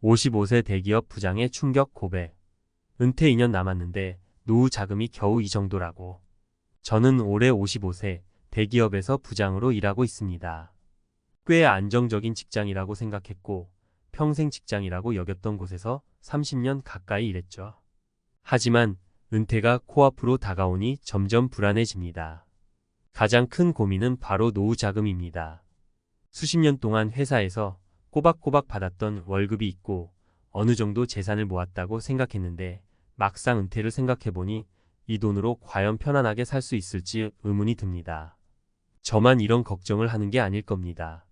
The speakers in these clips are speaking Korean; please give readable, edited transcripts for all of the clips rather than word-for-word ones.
55세 대기업 부장의 충격 고백. 은퇴 2년 남았는데 노후 자금이 겨우 이 정도라고. 저는 올해 55세 대기업에서 부장으로 일하고 있습니다. 꽤 안정적인 직장이라고 생각했고 평생 직장이라고 여겼던 곳에서 30년 가까이 일했죠. 하지만 은퇴가 코앞으로 다가오니 점점 불안해집니다. 가장 큰 고민은 바로 노후 자금입니다. 수십 년 동안 회사에서 꼬박꼬박 받았던 월급이 있고 어느 정도 재산을 모았다고 생각했는데 막상 은퇴를 생각해보니 이 돈으로 과연 편안하게 살 수 있을지 의문이 듭니다. 저만 이런 걱정을 하는 게 아닐 겁니다.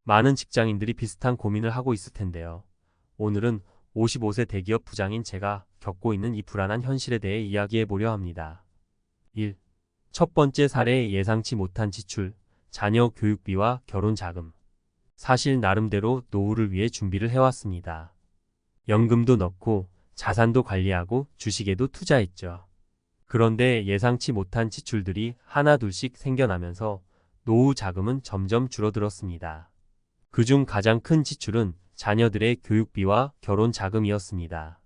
많은 직장인들이 비슷한 고민을 하고 있을 텐데요. 오늘은 55세 대기업 부장인 제가 겪고 있는 이 불안한 현실에 대해 이야기해 보려 합니다. 1. 첫 번째 사례 예상치 못한 지출, 자녀 교육비와 결혼 자금. 사실 나름대로 노후를 위해 준비를 해왔습니다. 연금도 넣고 자산도 관리하고 주식에도 투자했죠. 그런데 예상치 못한 지출들이 하나둘씩 생겨나면서 노후 자금은 점점 줄어들었습니다. 그중 가장 큰 지출은 자녀들의 교육비와 결혼 자금이었습니다.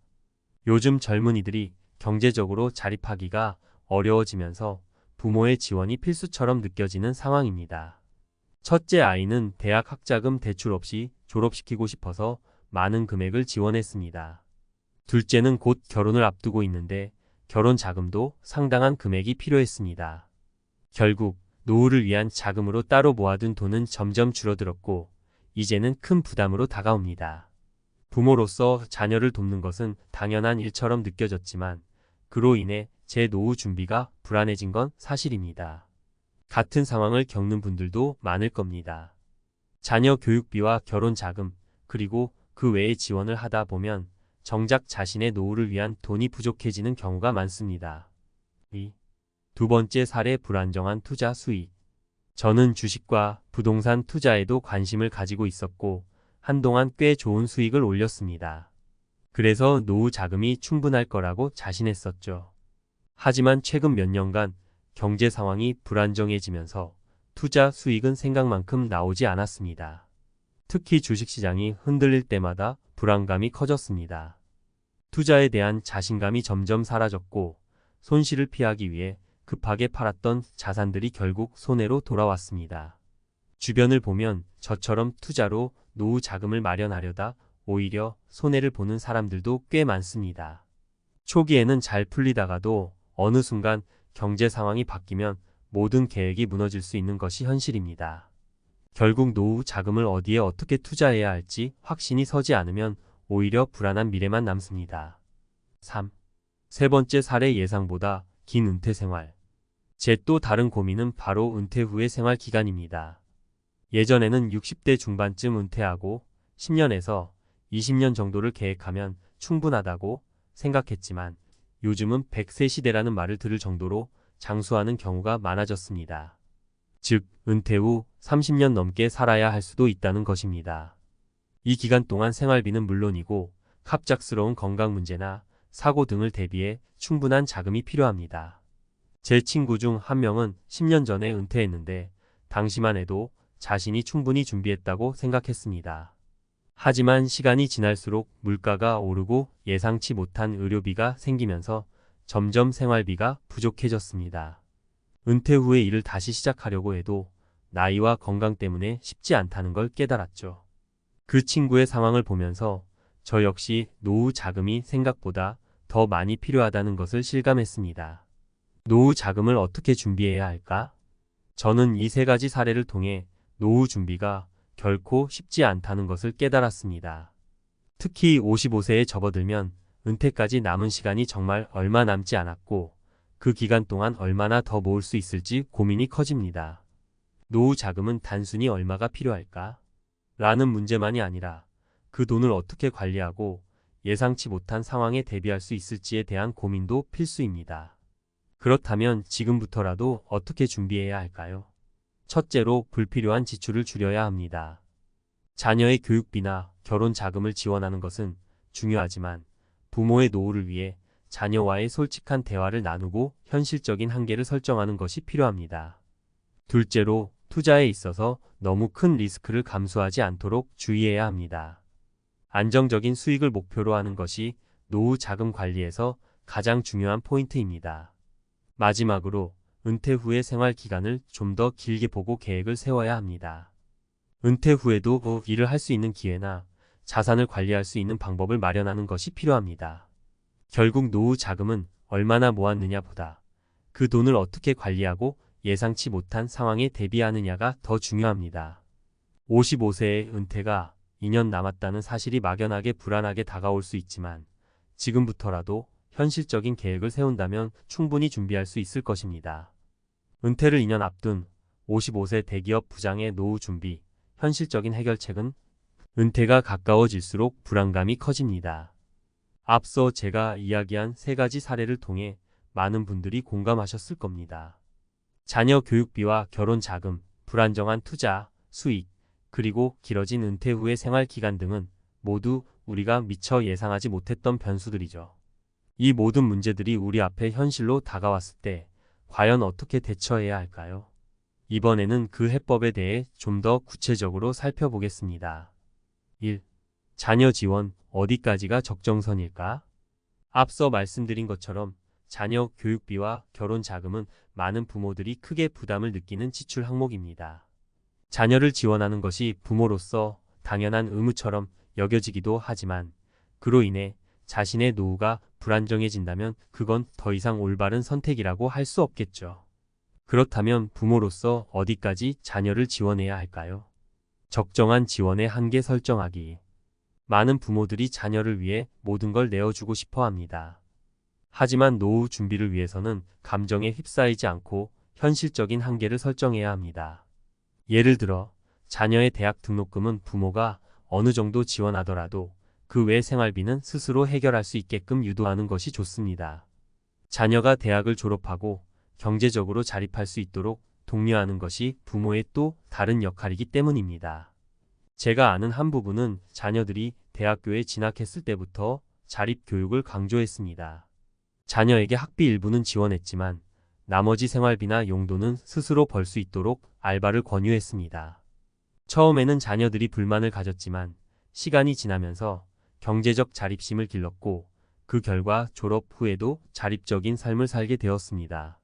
요즘 젊은이들이 경제적으로 자립하기가 어려워지면서 부모의 지원이 필수처럼 느껴지는 상황입니다. 첫째 아이는 대학 학자금 대출 없이 졸업시키고 싶어서 많은 금액을 지원했습니다. 둘째는 곧 결혼을 앞두고 있는데 결혼 자금도 상당한 금액이 필요했습니다. 결국 노후를 위한 자금으로 따로 모아둔 돈은 점점 줄어들었고 이제는 큰 부담으로 다가옵니다. 부모로서 자녀를 돕는 것은 당연한 일처럼 느껴졌지만 그로 인해 제 노후 준비가 불안해진 건 사실입니다. 같은 상황을 겪는 분들도 많을 겁니다. 자녀 교육비와 결혼 자금, 그리고 그 외의 지원을 하다 보면 정작 자신의 노후를 위한 돈이 부족해지는 경우가 많습니다. 2. 두 번째 사례 불안정한 투자 수익. 저는 주식과 부동산 투자에도 관심을 가지고 있었고 한동안 꽤 좋은 수익을 올렸습니다. 그래서 노후 자금이 충분할 거라고 자신했었죠. 하지만 최근 몇 년간 경제 상황이 불안정해지면서 투자 수익은 생각만큼 나오지 않았습니다. 특히 주식시장이 흔들릴 때마다 불안감이 커졌습니다. 투자에 대한 자신감이 점점 사라졌고 손실을 피하기 위해 급하게 팔았던 자산들이 결국 손해로 돌아왔습니다. 주변을 보면 저처럼 투자로 노후 자금을 마련하려다 오히려 손해를 보는 사람들도 꽤 많습니다. 초기에는 잘 풀리다가도 어느 순간 경제 상황이 바뀌면 모든 계획이 무너질 수 있는 것이 현실입니다. 결국 노후 자금을 어디에 어떻게 투자해야 할지 확신이 서지 않으면 오히려 불안한 미래만 남습니다. 3. 세 번째 사례 예상보다 긴 은퇴 생활. 제 또 다른 고민은 바로 은퇴 후의 생활 기간입니다. 예전에는 60대 중반쯤 은퇴하고 10년에서 20년 정도를 계획하면 충분하다고 생각했지만 요즘은 100세 시대라는 말을 들을 정도로 장수하는 경우가 많아졌습니다. 즉, 은퇴 후 30년 넘게 살아야 할 수도 있다는 것입니다. 이 기간 동안 생활비는 물론이고 갑작스러운 건강 문제나 사고 등을 대비해 충분한 자금이 필요합니다. 제 친구 중 한 명은 10년 전에 은퇴했는데 당시만 해도 자신이 충분히 준비했다고 생각했습니다. 하지만 시간이 지날수록 물가가 오르고 예상치 못한 의료비가 생기면서 점점 생활비가 부족해졌습니다. 은퇴 후에 일을 다시 시작하려고 해도 나이와 건강 때문에 쉽지 않다는 걸 깨달았죠. 그 친구의 상황을 보면서 저 역시 노후 자금이 생각보다 더 많이 필요하다는 것을 실감했습니다. 노후 자금을 어떻게 준비해야 할까? 저는 이 세 가지 사례를 통해 노후 준비가 결코 쉽지 않다는 것을 깨달았습니다. 특히 55세에 접어들면 은퇴까지 남은 시간이 정말 얼마 남지 않았고 그 기간 동안 얼마나 더 모을 수 있을지 고민이 커집니다. 노후 자금은 단순히 얼마가 필요할까? 라는 문제만이 아니라 그 돈을 어떻게 관리하고 예상치 못한 상황에 대비할 수 있을지에 대한 고민도 필수입니다. 그렇다면 지금부터라도 어떻게 준비해야 할까요? 첫째로 불필요한 지출을 줄여야 합니다. 자녀의 교육비나 결혼 자금을 지원하는 것은 중요하지만 부모의 노후를 위해 자녀와의 솔직한 대화를 나누고 현실적인 한계를 설정하는 것이 필요합니다. 둘째로 투자에 있어서 너무 큰 리스크를 감수하지 않도록 주의해야 합니다. 안정적인 수익을 목표로 하는 것이 노후 자금 관리에서 가장 중요한 포인트입니다. 마지막으로 은퇴 후의 생활 기간을 좀 더 길게 보고 계획을 세워야 합니다. 은퇴 후에도 일을 할 수 있는 기회나 자산을 관리할 수 있는 방법을 마련하는 것이 필요합니다. 결국 노후 자금은 얼마나 모았느냐 보다 그 돈을 어떻게 관리하고 예상치 못한 상황에 대비하느냐가 더 중요합니다. 55세의 은퇴가 2년 남았다는 사실이 막연하게 불안하게 다가올 수 있지만 지금부터라도 현실적인 계획을 세운다면 충분히 준비할 수 있을 것입니다. 은퇴를 2년 앞둔 55세 대기업 부장의 노후 준비, 현실적인 해결책은 은퇴가 가까워질수록 불안감이 커집니다. 앞서 제가 이야기한 3가지 사례를 통해 많은 분들이 공감하셨을 겁니다. 자녀 교육비와 결혼 자금, 불안정한 투자, 수익, 그리고 길어진 은퇴 후의 생활 기간 등은 모두 우리가 미처 예상하지 못했던 변수들이죠. 이 모든 문제들이 우리 앞에 현실로 다가왔을 때 과연 어떻게 대처해야 할까요? 이번에는 그 해법에 대해 좀 더 구체적으로 살펴보겠습니다. 1. 자녀 지원 어디까지가 적정선일까? 앞서 말씀드린 것처럼 자녀 교육비와 결혼 자금은 많은 부모들이 크게 부담을 느끼는 지출 항목입니다. 자녀를 지원하는 것이 부모로서 당연한 의무처럼 여겨지기도 하지만 그로 인해 자신의 노후가 불안정해진다면 그건 더 이상 올바른 선택이라고 할 수 없겠죠. 그렇다면 부모로서 어디까지 자녀를 지원해야 할까요? 적정한 지원의 한계 설정하기. 많은 부모들이 자녀를 위해 모든 걸 내어주고 싶어 합니다. 하지만 노후 준비를 위해서는 감정에 휩싸이지 않고 현실적인 한계를 설정해야 합니다. 예를 들어 자녀의 대학 등록금은 부모가 어느 정도 지원하더라도 그 외 생활비는 스스로 해결할 수 있게끔 유도하는 것이 좋습니다. 자녀가 대학을 졸업하고 경제적으로 자립할 수 있도록 독려하는 것이 부모의 또 다른 역할이기 때문입니다. 제가 아는 한 부부는 자녀들이 대학교에 진학했을 때부터 자립교육을 강조했습니다. 자녀에게 학비 일부는 지원했지만 나머지 생활비나 용도는 스스로 벌 수 있도록 알바를 권유했습니다. 처음에는 자녀들이 불만을 가졌지만 시간이 지나면서 경제적 자립심을 길렀고 그 결과 졸업 후에도 자립적인 삶을 살게 되었습니다.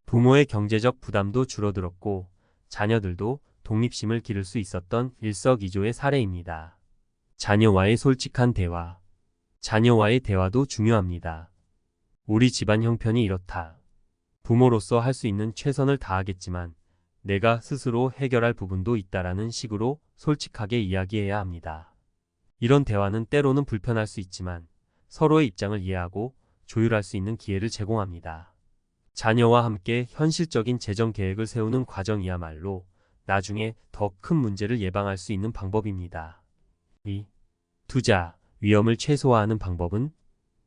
부모의 경제적 부담도 줄어들었고 자녀들도 독립심을 기를 수 있었던 일석이조의 사례입니다. 자녀와의 솔직한 대화. 자녀와의 대화도 중요합니다. 우리 집안 형편이 이렇다. 부모로서 할 수 있는 최선을 다하겠지만 내가 스스로 해결할 부분도 있다라는 식으로 솔직하게 이야기해야 합니다. 이런 대화는 때로는 불편할 수 있지만 서로의 입장을 이해하고 조율할 수 있는 기회를 제공합니다. 자녀와 함께 현실적인 재정 계획을 세우는 과정이야말로 나중에 더 큰 문제를 예방할 수 있는 방법입니다. 2. 투자, 위험을 최소화하는 방법은?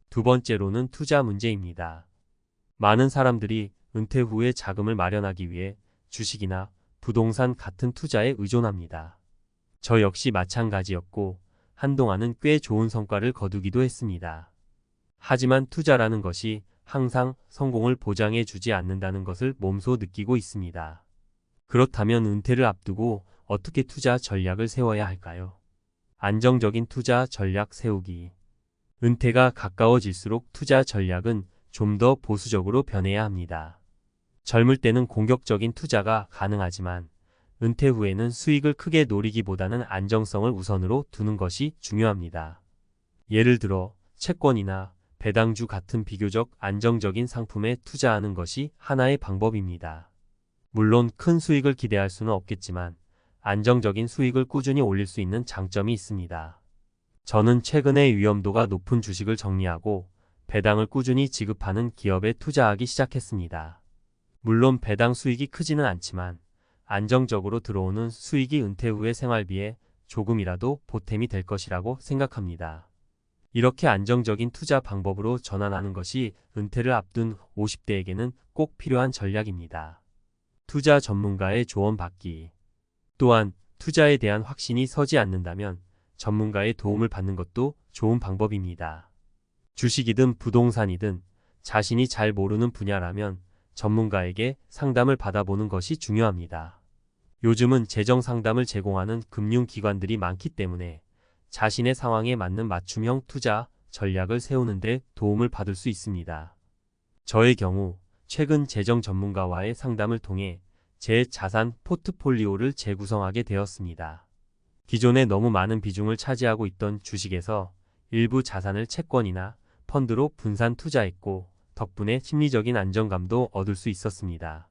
두 번째로는 투자 문제입니다. 많은 사람들이 은퇴 후에 자금을 마련하기 위해 주식이나 부동산 같은 투자에 의존합니다. 저 역시 마찬가지였고 한동안은 꽤 좋은 성과를 거두기도 했습니다. 하지만 투자라는 것이 항상 성공을 보장해 주지 않는다는 것을 몸소 느끼고 있습니다. 그렇다면 은퇴를 앞두고 어떻게 투자 전략을 세워야 할까요? 안정적인 투자 전략 세우기. 은퇴가 가까워질수록 투자 전략은 좀 더 보수적으로 변해야 합니다. 젊을 때는 공격적인 투자가 가능하지만 은퇴 후에는 수익을 크게 노리기보다는 안정성을 우선으로 두는 것이 중요합니다. 예를 들어 채권이나 배당주 같은 비교적 안정적인 상품에 투자하는 것이 하나의 방법입니다. 물론 큰 수익을 기대할 수는 없겠지만 안정적인 수익을 꾸준히 올릴 수 있는 장점이 있습니다. 저는 최근에 위험도가 높은 주식을 정리하고 배당을 꾸준히 지급하는 기업에 투자하기 시작했습니다. 물론 배당 수익이 크지는 않지만 안정적으로 들어오는 수익이 은퇴 후의 생활비에 조금이라도 보탬이 될 것이라고 생각합니다. 이렇게 안정적인 투자 방법으로 전환하는 것이 은퇴를 앞둔 50대에게는 꼭 필요한 전략입니다. 투자 전문가의 조언 받기. 또한 투자에 대한 확신이 서지 않는다면 전문가의 도움을 받는 것도 좋은 방법입니다. 주식이든 부동산이든 자신이 잘 모르는 분야라면 전문가에게 상담을 받아보는 것이 중요합니다. 요즘은 재정 상담을 제공하는 금융기관들이 많기 때문에 자신의 상황에 맞는 맞춤형 투자 전략을 세우는 데 도움을 받을 수 있습니다. 저의 경우 최근 재정 전문가와의 상담을 통해 제 자산 포트폴리오를 재구성하게 되었습니다. 기존에 너무 많은 비중을 차지하고 있던 주식에서 일부 자산을 채권이나 펀드로 분산 투자했고 덕분에 심리적인 안정감도 얻을 수 있었습니다.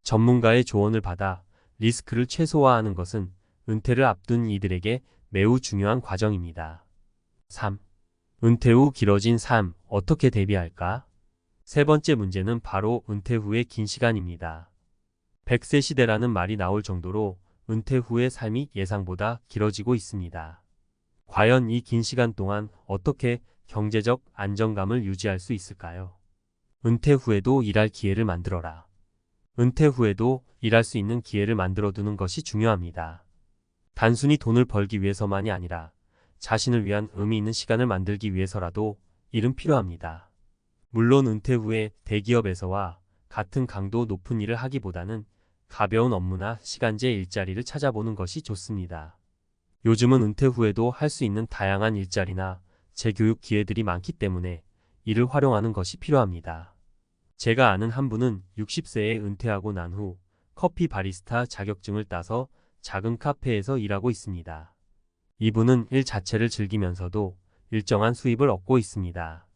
전문가의 조언을 받아 리스크를 최소화하는 것은 은퇴를 앞둔 이들에게 매우 중요한 과정입니다. 3. 은퇴 후 길어진 삶, 어떻게 대비할까? 세 번째 문제는 바로 은퇴 후의 긴 시간입니다. 100세 시대라는 말이 나올 정도로 은퇴 후의 삶이 예상보다 길어지고 있습니다. 과연 이 긴 시간 동안 어떻게 경제적 안정감을 유지할 수 있을까요? 은퇴 후에도 일할 기회를 만들어라. 은퇴 후에도 일할 수 있는 기회를 만들어두는 것이 중요합니다. 단순히 돈을 벌기 위해서만이 아니라 자신을 위한 의미 있는 시간을 만들기 위해서라도 일은 필요합니다. 물론 은퇴 후에 대기업에서와 같은 강도 높은 일을 하기보다는 가벼운 업무나 시간제 일자리를 찾아보는 것이 좋습니다. 요즘은 은퇴 후에도 할 수 있는 다양한 일자리나 재교육 기회들이 많기 때문에 이를 활용하는 것이 필요합니다. 제가 아는 한 분은 60세에 은퇴하고 난 후 커피 바리스타 자격증을 따서 작은 카페에서 일하고 있습니다. 이분은 일 자체를 즐기면서도 일정한 수입을 얻고 있습니다.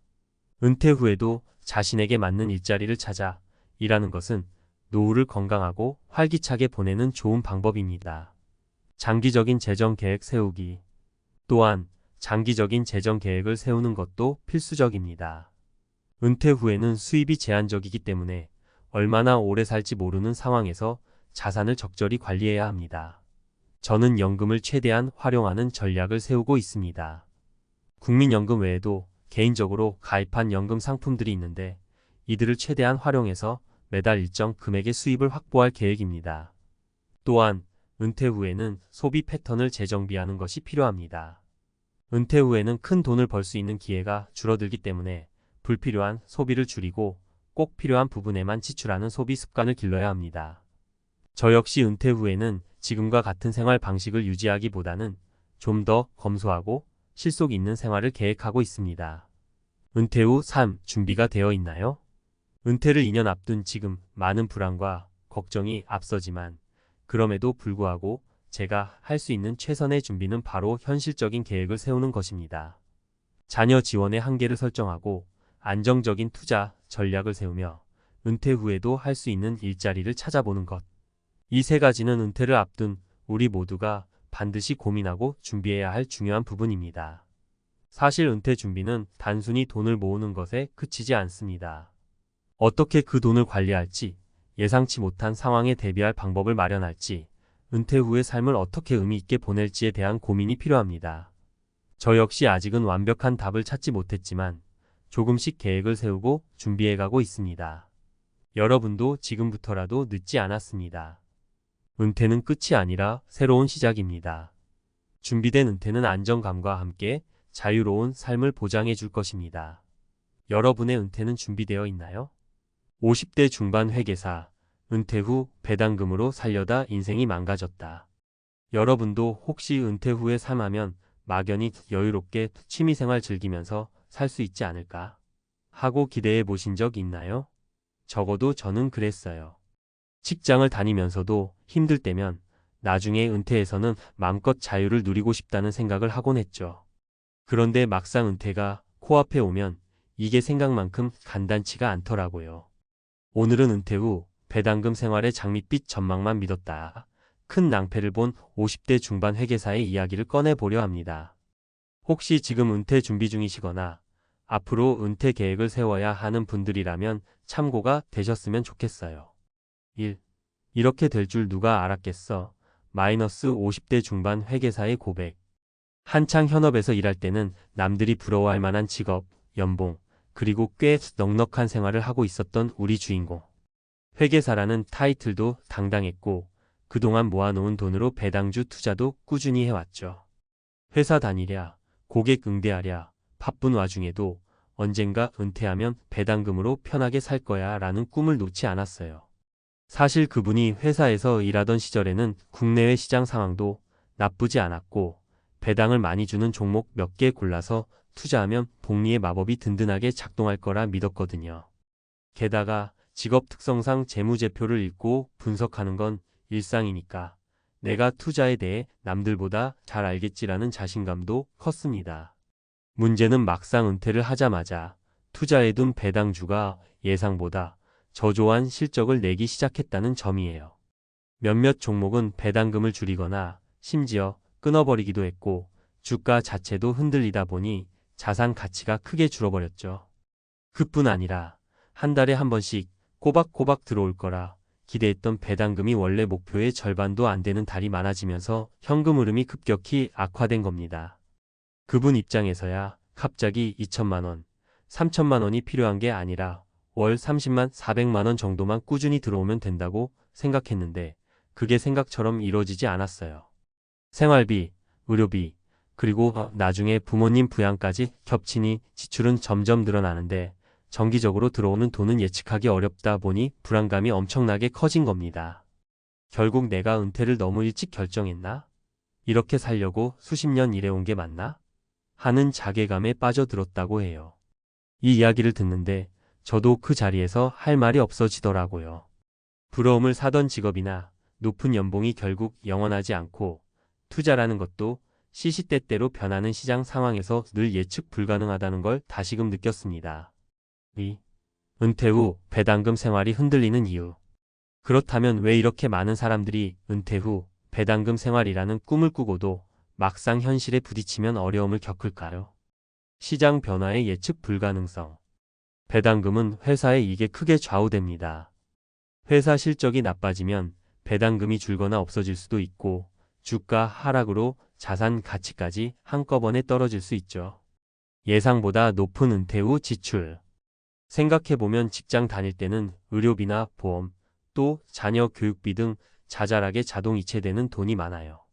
은퇴 후에도 자신에게 맞는 일자리를 찾아 일하는 것은 노후를 건강하고 활기차게 보내는 좋은 방법입니다. 장기적인 재정 계획 세우기. 또한 장기적인 재정 계획을 세우는 것도 필수적입니다. 은퇴 후에는 수입이 제한적이기 때문에 얼마나 오래 살지 모르는 상황에서 자산을 적절히 관리해야 합니다. 저는 연금을 최대한 활용하는 전략을 세우고 있습니다. 국민연금 외에도 개인적으로 가입한 연금 상품들이 있는데 이들을 최대한 활용해서 매달 일정 금액의 수입을 확보할 계획입니다. 또한 은퇴 후에는 소비 패턴을 재정비하는 것이 필요합니다. 은퇴 후에는 큰 돈을 벌 수 있는 기회가 줄어들기 때문에 불필요한 소비를 줄이고 꼭 필요한 부분에만 지출하는 소비 습관을 길러야 합니다. 저 역시 은퇴 후에는 지금과 같은 생활 방식을 유지하기보다는 좀 더 검소하고 실속 있는 생활을 계획하고 있습니다. 은퇴 후 삶 준비가 되어 있나요? 은퇴를 2년 앞둔 지금 많은 불안과 걱정이 앞서지만 그럼에도 불구하고 제가 할 수 있는 최선의 준비는 바로 현실적인 계획을 세우는 것입니다. 자녀 지원의 한계를 설정하고 안정적인 투자 전략을 세우며 은퇴 후에도 할 수 있는 일자리를 찾아보는 것. 이 세 가지는 은퇴를 앞둔 우리 모두가 반드시 고민하고 준비해야 할 중요한 부분입니다. 사실 은퇴 준비는 단순히 돈을 모으는 것에 그치지 않습니다. 어떻게 그 돈을 관리할지, 예상치 못한 상황에 대비할 방법을 마련할지, 은퇴 후의 삶을 어떻게 의미 있게 보낼지에 대한 고민이 필요합니다. 저 역시 아직은 완벽한 답을 찾지 못했지만 조금씩 계획을 세우고 준비해가고 있습니다. 여러분도 지금부터라도 늦지 않았습니다. 은퇴는 끝이 아니라 새로운 시작입니다. 준비된 은퇴는 안정감과 함께 자유로운 삶을 보장해 줄 것입니다. 여러분의 은퇴는 준비되어 있나요? 50대 중반 회계사, 은퇴 후 배당금으로 살려다 인생이 망가졌다. 여러분도 혹시 은퇴 후에 삶하면 막연히 여유롭게 취미생활 즐기면서 살 수 있지 않을까 하고 기대해 보신 적 있나요? 적어도 저는 그랬어요. 직장을 다니면서도 힘들 때면 나중에 은퇴해서는 마음껏 자유를 누리고 싶다는 생각을 하곤 했죠. 그런데 막상 은퇴가 코앞에 오면 이게 생각만큼 간단치가 않더라고요. 오늘은 은퇴 후 배당금 생활의 장밋빛 전망만 믿었다. 큰 낭패를 본 50대 중반 회계사의 이야기를 꺼내보려 합니다. 혹시 지금 은퇴 준비 중이시거나 앞으로 은퇴 계획을 세워야 하는 분들이라면 참고가 되셨으면 좋겠어요. 1. 이렇게 될 줄 누가 알았겠어. 마이너스 50대 중반 회계사의 고백. 한창 현업에서 일할 때는 남들이 부러워할 만한 직업, 연봉, 그리고 꽤 넉넉한 생활을 하고 있었던 우리 주인공. 회계사라는 타이틀도 당당했고 그동안 모아놓은 돈으로 배당주 투자도 꾸준히 해왔죠. 회사 다니랴, 고객 응대하랴, 바쁜 와중에도 언젠가 은퇴하면 배당금으로 편하게 살 거야 라는 꿈을 놓지 않았어요. 사실 그분이 회사에서 일하던 시절에는 국내외 시장 상황도 나쁘지 않았고 배당을 많이 주는 종목 몇 개 골라서 투자하면 복리의 마법이 든든하게 작동할 거라 믿었거든요. 게다가 직업 특성상 재무제표를 읽고 분석하는 건 일상이니까 내가 투자에 대해 남들보다 잘 알겠지라는 자신감도 컸습니다. 문제는 막상 은퇴를 하자마자 투자해둔 배당주가 예상보다 저조한 실적을 내기 시작했다는 점이에요. 몇몇 종목은 배당금을 줄이거나 심지어 끊어버리기도 했고 주가 자체도 흔들리다 보니 자산 가치가 크게 줄어버렸죠. 그뿐 아니라 한 달에 한 번씩 꼬박꼬박 들어올 거라 기대했던 배당금이 원래 목표의 절반도 안 되는 달이 많아지면서 현금 흐름이 급격히 악화된 겁니다. 그분 입장에서야 갑자기 2천만 원, 3천만 원이 필요한 게 아니라 월 30만 400만 원 정도만 꾸준히 들어오면 된다고 생각했는데 그게 생각처럼 이루어지지 않았어요. 생활비, 의료비, 그리고 나중에 부모님 부양까지 겹치니 지출은 점점 늘어나는데 정기적으로 들어오는 돈은 예측하기 어렵다 보니 불안감이 엄청나게 커진 겁니다. 결국 내가 은퇴를 너무 일찍 결정했나? 이렇게 살려고 수십 년 일해온 게 맞나? 하는 자괴감에 빠져들었다고 해요. 이 이야기를 듣는데 저도 그 자리에서 할 말이 없어지더라고요. 부러움을 사던 직업이나 높은 연봉이 결국 영원하지 않고 투자라는 것도 시시때때로 변하는 시장 상황에서 늘 예측 불가능하다는 걸 다시금 느꼈습니다. 은퇴 후 배당금 생활이 흔들리는 이유. 그렇다면 왜 이렇게 많은 사람들이 은퇴 후 배당금 생활이라는 꿈을 꾸고도 막상 현실에 부딪히면 어려움을 겪을까요? 시장 변화의 예측 불가능성. 배당금은 회사의 이익에 크게 좌우됩니다. 회사 실적이 나빠지면 배당금이 줄거나 없어질 수도 있고 주가 하락으로 자산 가치까지 한꺼번에 떨어질 수 있죠. 예상보다 높은 은퇴 후 지출. 생각해보면 직장 다닐 때는 의료비나 보험, 또 자녀 교육비 등 자잘하게 자동 이체되는 돈이 많아요.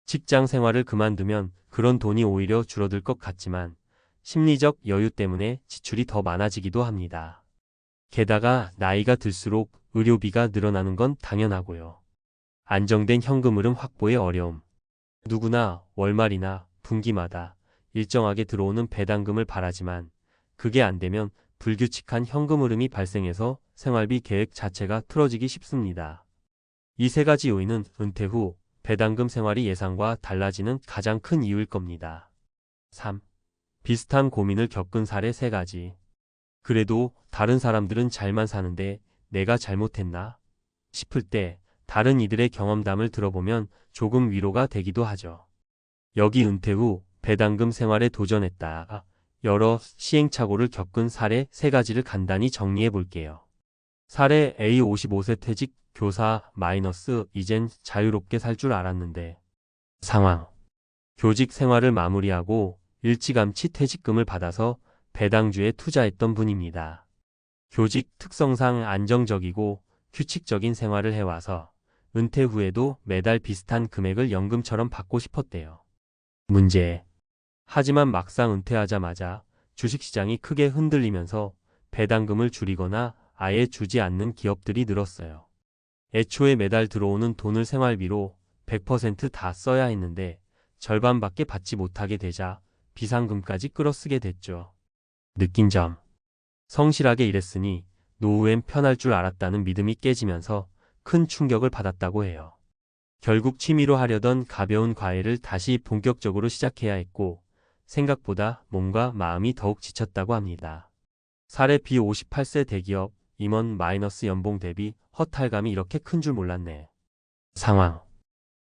직장 생활을 그만두면 그런 돈이 오히려 줄어들 것 같지만 심리적 여유 때문에 지출이 더 많아지기도 합니다. 게다가 나이가 들수록 의료비가 늘어나는 건 당연하고요. 안정된 현금 흐름 확보의 어려움. 누구나 월말이나 분기마다 일정하게 들어오는 배당금을 바라지만 그게 안 되면 불규칙한 현금 흐름이 발생해서 생활비 계획 자체가 틀어지기 쉽습니다. 이 세 가지 요인은 은퇴 후 배당금 생활이 예상과 달라지는 가장 큰 이유일 겁니다. 3. 비슷한 고민을 겪은 사례 3가지. 그래도 다른 사람들은 잘만 사는데 내가 잘못했나 싶을 때 다른 이들의 경험담을 들어보면 조금 위로가 되기도 하죠. 여기 은퇴 후 배당금 생활에 도전했다. 여러 시행착오를 겪은 사례 3가지를 간단히 정리해 볼게요. 사례 A 55세 퇴직 교사 마이너스 이젠 자유롭게 살 줄 알았는데 상황. 교직 생활을 마무리하고 일찌감치 퇴직금을 받아서 배당주에 투자했던 분입니다. 교직 특성상 안정적이고 규칙적인 생활을 해와서 은퇴 후에도 매달 비슷한 금액을 연금처럼 받고 싶었대요. 문제. 하지만 막상 은퇴하자마자 주식시장이 크게 흔들리면서 배당금을 줄이거나 아예 주지 않는 기업들이 늘었어요. 애초에 매달 들어오는 돈을 생활비로 100% 다 써야 했는데 절반밖에 받지 못하게 되자 비상금까지 끌어쓰게 됐죠. 느낀 점. 성실하게 일했으니 노후엔 편할 줄 알았다는 믿음이 깨지면서 큰 충격을 받았다고 해요. 결국 취미로 하려던 가벼운 과외를 다시 본격적으로 시작해야 했고 생각보다 몸과 마음이 더욱 지쳤다고 합니다. 사례 B 58세 대기업 임원 마이너스 연봉 대비 허탈감이 이렇게 큰 줄 몰랐네. 상황.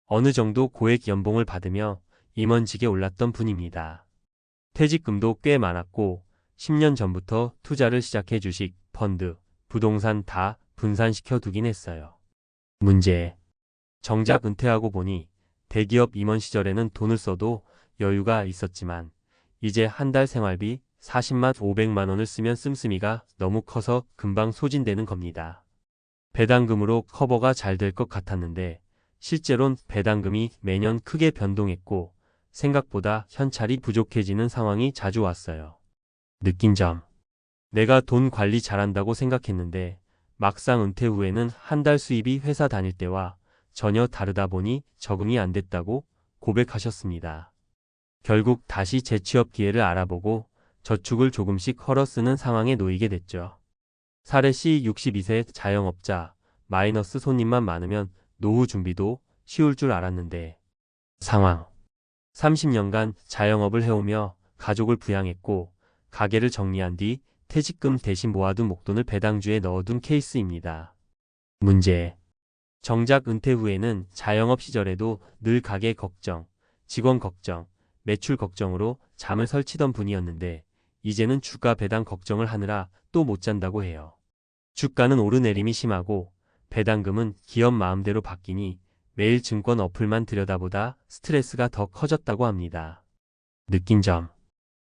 어느 정도 고액 연봉을 받으며 임원직에 올랐던 분입니다. 퇴직금도 꽤 많았고 10년 전부터 투자를 시작해 주식, 펀드, 부동산 다 분산시켜 두긴 했어요. 문제. 정작 은퇴하고 보니 대기업 임원 시절에는 돈을 써도 여유가 있었지만 이제 한 달 생활비 40만 500만 원을 쓰면 씀씀이가 너무 커서 금방 소진되는 겁니다. 배당금으로 커버가 잘 될 것 같았는데 실제론 배당금이 매년 크게 변동했고 생각보다 현찰이 부족해지는 상황이 자주 왔어요. 느낀 점. 내가 돈 관리 잘한다고 생각했는데 막상 은퇴 후에는 한 달 수입이 회사 다닐 때와 전혀 다르다 보니 적응이 안 됐다고 고백하셨습니다. 결국 다시 재취업 기회를 알아보고 저축을 조금씩 헐어 쓰는 상황에 놓이게 됐죠. 사례 C 62세 자영업자, 마이너스 손님만 많으면 노후 준비도 쉬울 줄 알았는데 상황. 30년간 자영업을 해오며 가족을 부양했고 가게를 정리한 뒤 퇴직금 대신 모아둔 목돈을 배당주에 넣어둔 케이스입니다. 문제. 정작 은퇴 후에는 자영업 시절에도 늘 가게 걱정, 직원 걱정, 매출 걱정으로 잠을 설치던 분이었는데 이제는 주가 배당 걱정을 하느라 또 못 잔다고 해요. 주가는 오르내림이 심하고 배당금은 기업 마음대로 바뀌니 매일 증권 어플만 들여다보다 스트레스가 더 커졌다고 합니다. 느낀 점.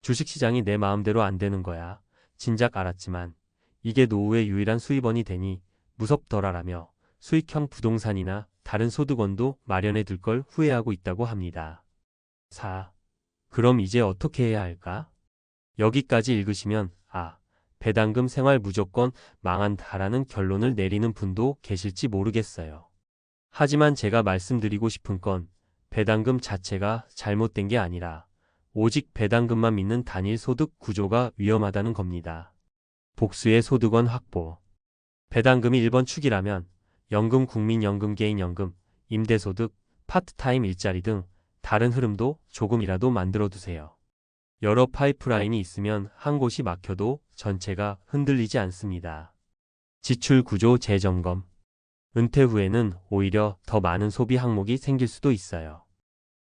주식시장이 내 마음대로 안 되는 거야. 진작 알았지만 이게 노후의 유일한 수입원이 되니 무섭더라라며 수익형 부동산이나 다른 소득원도 마련해 둘 걸 후회하고 있다고 합니다. 4. 그럼 이제 어떻게 해야 할까? 여기까지 읽으시면 배당금 생활 무조건 망한다라는 결론을 내리는 분도 계실지 모르겠어요. 하지만 제가 말씀드리고 싶은 건 배당금 자체가 잘못된 게 아니라 오직 배당금만 믿는 단일 소득 구조가 위험하다는 겁니다. 복수의 소득원 확보. 배당금이 1번 축이라면 연금, 국민연금, 개인연금, 임대소득, 파트타임 일자리 등 다른 흐름도 조금이라도 만들어 두세요. 여러 파이프라인이 있으면 한 곳이 막혀도 전체가 흔들리지 않습니다. 지출 구조 재점검. 은퇴 후에는 오히려 더 많은 소비 항목이 생길 수도 있어요.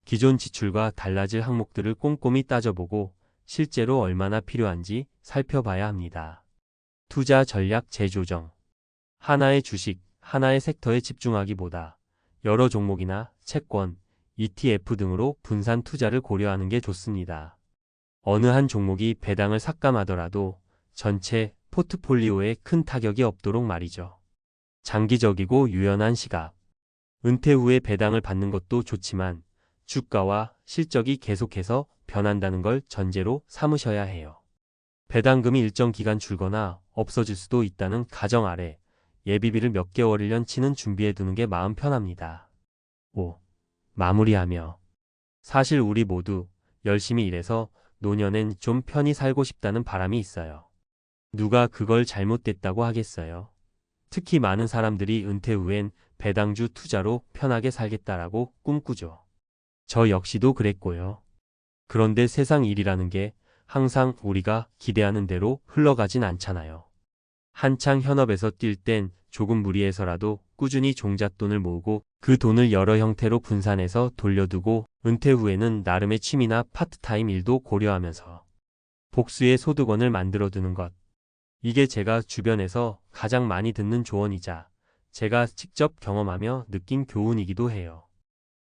기존 지출과 달라질 항목들을 꼼꼼히 따져보고 실제로 얼마나 필요한지 살펴봐야 합니다. 투자 전략 재조정. 하나의 주식, 하나의 섹터에 집중하기보다 여러 종목이나 채권, ETF 등으로 분산 투자를 고려하는 게 좋습니다. 어느 한 종목이 배당을 삭감하더라도 전체 포트폴리오에 큰 타격이 없도록 말이죠. 장기적이고 유연한 시각. 은퇴 후에 배당을 받는 것도 좋지만 주가와 실적이 계속해서 변한다는 걸 전제로 삼으셔야 해요. 배당금이 일정 기간 줄거나 없어질 수도 있다는 가정 아래 예비비를 몇 개월 1년 치는 준비해 두는 게 마음 편합니다. 5. 마무리하며. 사실 우리 모두 열심히 일해서 노년엔 좀 편히 살고 싶다는 바람이 있어요. 누가 그걸 잘못됐다고 하겠어요? 특히 많은 사람들이 은퇴 후엔 배당주 투자로 편하게 살겠다라고 꿈꾸죠. 저 역시도 그랬고요. 그런데 세상 일이라는 게 항상 우리가 기대하는 대로 흘러가진 않잖아요. 한창 현업에서 뛸 땐 조금 무리해서라도 꾸준히 종잣돈을 모으고 그 돈을 여러 형태로 분산해서 돌려두고 은퇴 후에는 나름의 취미나 파트타임 일도 고려하면서 복수의 소득원을 만들어두는 것. 이게 제가 주변에서 가장 많이 듣는 조언이자 제가 직접 경험하며 느낀 교훈이기도 해요.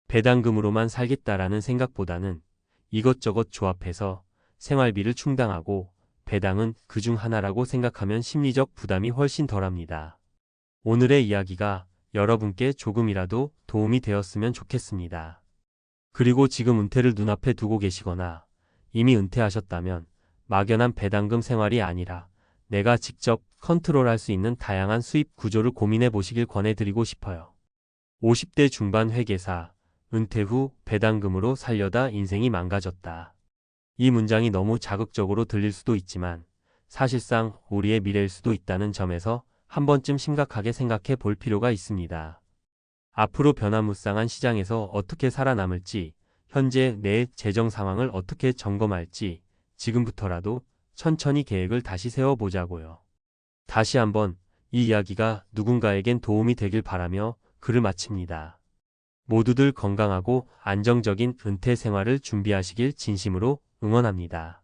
배당금으로만 살겠다라는 생각보다는 이것저것 조합해서 생활비를 충당하고 배당은 그중 하나라고 생각하면 심리적 부담이 훨씬 덜합니다. 오늘의 이야기가 여러분께 조금이라도 도움이 되었으면 좋겠습니다. 그리고 지금 은퇴를 눈앞에 두고 계시거나 이미 은퇴하셨다면 막연한 배당금 생활이 아니라 내가 직접 컨트롤할 수 있는 다양한 수입 구조를 고민해 보시길 권해드리고 싶어요. 50대 중반 회계사, 은퇴 후 배당금으로 살려다 인생이 망가졌다. 이 문장이 너무 자극적으로 들릴 수도 있지만 사실상 우리의 미래일 수도 있다는 점에서 한 번쯤 심각하게 생각해 볼 필요가 있습니다. 앞으로 변화무쌍한 시장에서 어떻게 살아남을지, 현재 내 재정 상황을 어떻게 점검할지 지금부터라도 천천히 계획을 다시 세워보자고요. 다시 한번 이 이야기가 누군가에겐 도움이 되길 바라며 글을 마칩니다. 모두들 건강하고 안정적인 은퇴 생활을 준비하시길 진심으로 응원합니다.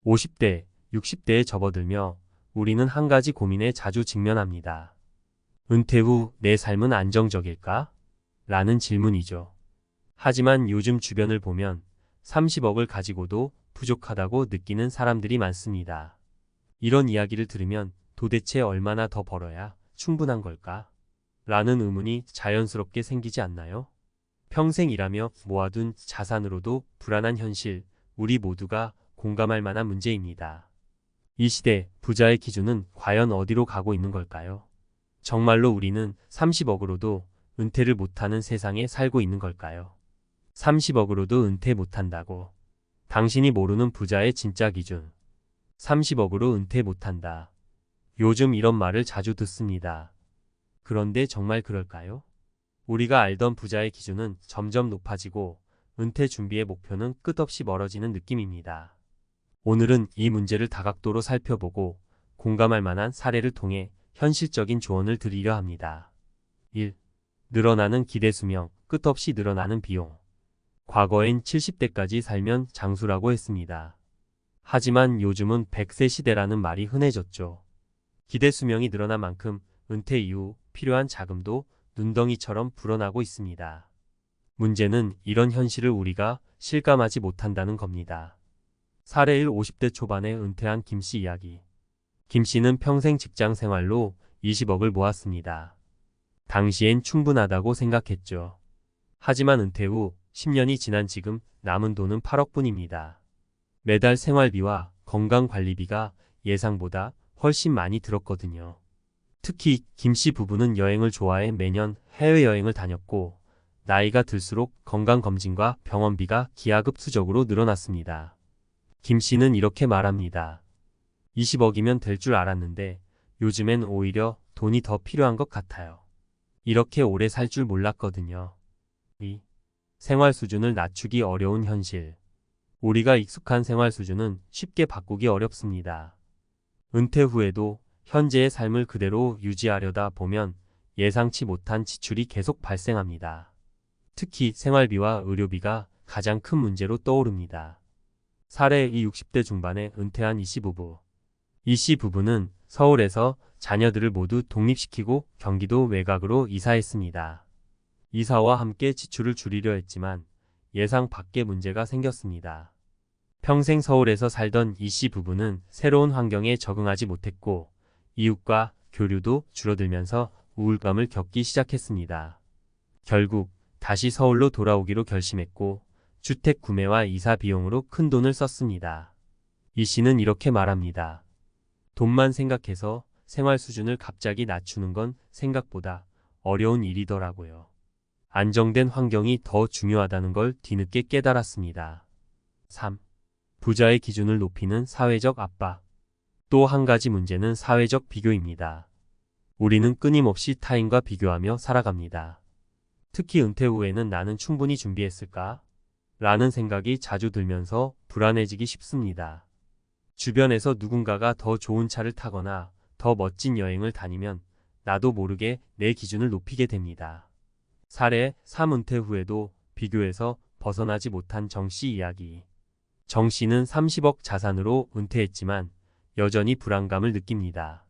50대, 60대에 접어들며 우리는 한 가지 고민에 자주 직면합니다. 은퇴 후 내 삶은 안정적일까? 라는 질문이죠. 하지만 요즘 주변을 보면 30억을 가지고도 부족하다고 느끼는 사람들이 많습니다. 이런 이야기를 들으면 도대체 얼마나 더 벌어야 충분한 걸까? 라는 의문이 자연스럽게 생기지 않나요? 평생 일하며 모아둔 자산으로도 불안한 현실, 우리 모두가 공감할 만한 문제입니다. 이 시대 부자의 기준은 과연 어디로 가고 있는 걸까요? 정말로 우리는 30억으로도 은퇴를 못하는 세상에 살고 있는 걸까요? 30억으로도 은퇴 못한다고 당신이 모르는 부자의 진짜 기준. 30억으로 은퇴 못한다. 요즘 이런 말을 자주 듣습니다. 그런데 정말 그럴까요? 우리가 알던 부자의 기준은 점점 높아지고 은퇴 준비의 목표는 끝없이 멀어지는 느낌입니다. 오늘은 이 문제를 다각도로 살펴보고 공감할 만한 사례를 통해 현실적인 조언을 드리려 합니다. 1. 늘어나는 기대 수명, 끝없이 늘어나는 비용. 과거엔 70대까지 살면 장수라고 했습니다. 하지만 요즘은 100세 시대라는 말이 흔해졌죠. 기대 수명이 늘어난 만큼 은퇴 이후 필요한 자금도 눈덩이처럼 불어나고 있습니다. 문제는 이런 현실을 우리가 실감하지 못한다는 겁니다. 사례 1. 50대 초반에 은퇴한 김씨 이야기. 김씨는 평생 직장 생활로 20억을 모았습니다. 당시엔 충분하다고 생각했죠. 하지만 은퇴 후 10년이 지난 지금 남은 돈은 8억뿐입니다. 매달 생활비와 건강관리비가 예상보다 훨씬 많이 들었거든요. 특히 김씨 부부는 여행을 좋아해 매년 해외여행을 다녔고 나이가 들수록 건강검진과 병원비가 기하급수적으로 늘어났습니다. 김씨는 이렇게 말합니다. 20억이면 될 줄 알았는데 요즘엔 오히려 돈이 더 필요한 것 같아요. 이렇게 오래 살 줄 몰랐거든요. 2. 생활 수준을 낮추기 어려운 현실. 우리가 익숙한 생활 수준은 쉽게 바꾸기 어렵습니다. 은퇴 후에도 현재의 삶을 그대로 유지하려다 보면 예상치 못한 지출이 계속 발생합니다. 특히 생활비와 의료비가 가장 큰 문제로 떠오릅니다. 사례 2. 60대 중반에 은퇴한 이씨 부부. 이씨 부부는 서울에서 자녀들을 모두 독립시키고 경기도 외곽으로 이사했습니다. 이사와 함께 지출을 줄이려 했지만 예상 밖의 문제가 생겼습니다. 평생 서울에서 살던 이씨 부부는 새로운 환경에 적응하지 못했고 이웃과 교류도 줄어들면서 우울감을 겪기 시작했습니다. 결국 다시 서울로 돌아오기로 결심했고 주택 구매와 이사 비용으로 큰 돈을 썼습니다. 이 씨는 이렇게 말합니다. 돈만 생각해서 생활 수준을 갑자기 낮추는 건 생각보다 어려운 일이더라고요. 안정된 환경이 더 중요하다는 걸 뒤늦게 깨달았습니다. 3. 부자의 기준을 높이는 사회적 압박. 또 한 가지 문제는 사회적 비교입니다. 우리는 끊임없이 타인과 비교하며 살아갑니다. 특히 은퇴 후에는 나는 충분히 준비했을까? 라는 생각이 자주 들면서 불안해지기 쉽습니다. 주변에서 누군가가 더 좋은 차를 타거나 더 멋진 여행을 다니면 나도 모르게 내 기준을 높이게 됩니다. 사례 3. 은퇴 후에도 비교에서 벗어나지 못한 정씨 이야기. 정씨는 30억 자산으로 은퇴했지만 여전히 불안감을 느낍니다.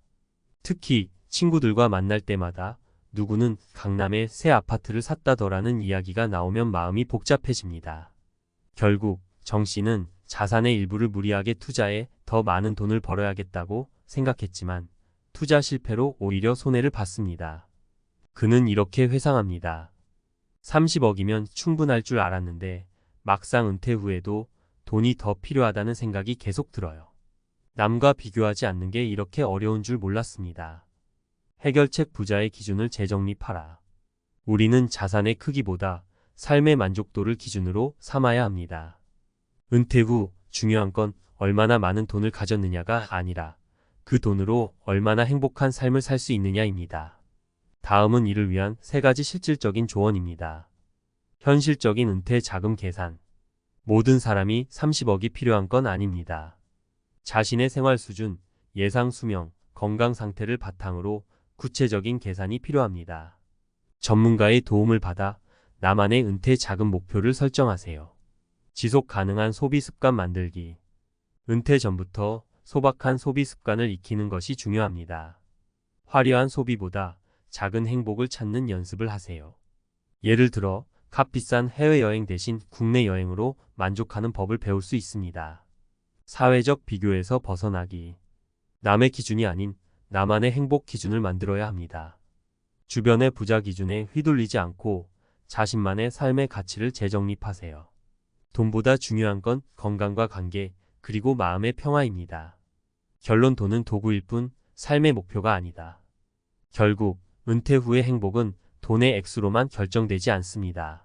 특히 친구들과 만날 때마다 누구는 강남에 새 아파트를 샀다더라는 이야기가 나오면 마음이 복잡해집니다. 결국 정씨는 자산의 일부를 무리하게 투자해 더 많은 돈을 벌어야겠다고 생각했지만 투자 실패로 오히려 손해를 봤습니다. 그는 이렇게 회상합니다. 30억이면 충분할 줄 알았는데 막상 은퇴 후에도 돈이 더 필요하다는 생각이 계속 들어요. 남과 비교하지 않는 게 이렇게 어려운 줄 몰랐습니다. 해결책 부자의 기준을 재정립하라. 우리는 자산의 크기보다 삶의 만족도를 기준으로 삼아야 합니다. 은퇴 후 중요한 건 얼마나 많은 돈을 가졌느냐가 아니라 그 돈으로 얼마나 행복한 삶을 살 수 있느냐입니다. 다음은 이를 위한 3가지 실질적인 조언입니다. 현실적인 은퇴 자금 계산. 모든 사람이 30억이 필요한 건 아닙니다. 자신의 생활 수준, 예상 수명, 건강 상태를 바탕으로 구체적인 계산이 필요합니다. 전문가의 도움을 받아 나만의 은퇴 자금 목표를 설정하세요. 지속 가능한 소비 습관 만들기. 은퇴 전부터 소박한 소비 습관을 익히는 것이 중요합니다. 화려한 소비보다 작은 행복을 찾는 연습을 하세요. 예를 들어 값비싼 해외여행 대신 국내 여행으로 만족하는 법을 배울 수 있습니다. 사회적 비교에서 벗어나기. 남의 기준이 아닌 나만의 행복 기준을 만들어야 합니다. 주변의 부자 기준에 휘둘리지 않고 자신만의 삶의 가치를 재정립하세요. 돈보다 중요한 건 건강과 관계, 그리고 마음의 평화입니다. 결론 돈은 도구일 뿐 삶의 목표가 아니다. 결국 은퇴 후의 행복은 돈의 액수로만 결정되지 않습니다.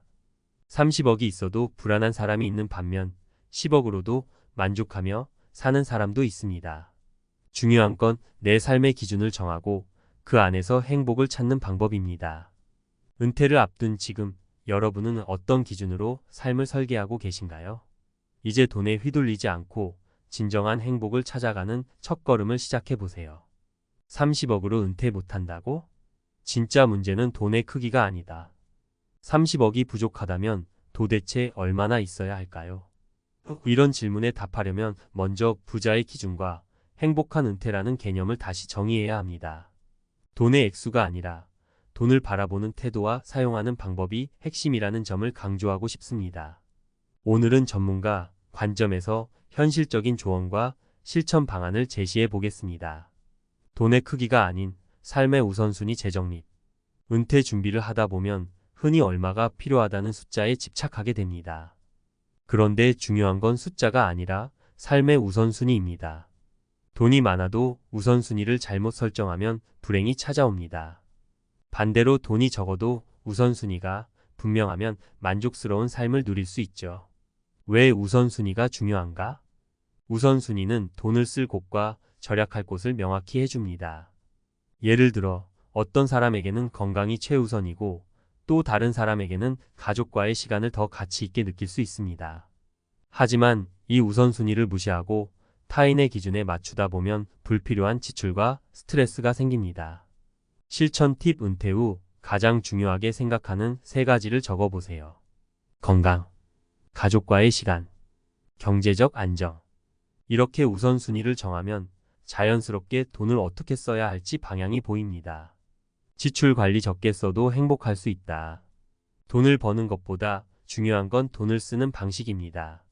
30억이 있어도 불안한 사람이 있는 반면 10억으로도 만족하며 사는 사람도 있습니다. 중요한 건 내 삶의 기준을 정하고 그 안에서 행복을 찾는 방법입니다. 은퇴를 앞둔 지금 여러분은 어떤 기준으로 삶을 설계하고 계신가요? 이제 돈에 휘둘리지 않고 진정한 행복을 찾아가는 첫걸음을 시작해 보세요. 30억으로 은퇴 못한다고? 진짜 문제는 돈의 크기가 아니다. 30억이 부족하다면 도대체 얼마나 있어야 할까요? 이런 질문에 답하려면 먼저 부자의 기준과 행복한 은퇴라는 개념을 다시 정의해야 합니다. 돈의 액수가 아니라 돈을 바라보는 태도와 사용하는 방법이 핵심이라는 점을 강조하고 싶습니다. 오늘은 전문가 관점에서 현실적인 조언과 실천 방안을 제시해 보겠습니다. 돈의 크기가 아닌 삶의 우선순위 재정립. 은퇴 준비를 하다 보면 흔히 얼마가 필요하다는 숫자에 집착하게 됩니다. 그런데 중요한 건 숫자가 아니라 삶의 우선순위입니다. 돈이 많아도 우선순위를 잘못 설정하면 불행이 찾아옵니다. 반대로 돈이 적어도 우선순위가 분명하면 만족스러운 삶을 누릴 수 있죠. 왜 우선순위가 중요한가? 우선순위는 돈을 쓸 곳과 절약할 곳을 명확히 해줍니다. 예를 들어 어떤 사람에게는 건강이 최우선이고 또 다른 사람에게는 가족과의 시간을 더 가치 있게 느낄 수 있습니다. 하지만 이 우선순위를 무시하고 타인의 기준에 맞추다 보면 불필요한 지출과 스트레스가 생깁니다. 실천 팁. 은퇴 후 가장 중요하게 생각하는 3가지를 적어보세요. 건강, 가족과의 시간, 경제적 안정. 이렇게 우선순위를 정하면 자연스럽게 돈을 어떻게 써야 할지 방향이 보입니다. 지출 관리 적게 써도 행복할 수 있다. 돈을 버는 것보다 중요한 건 돈을 쓰는 방식입니다.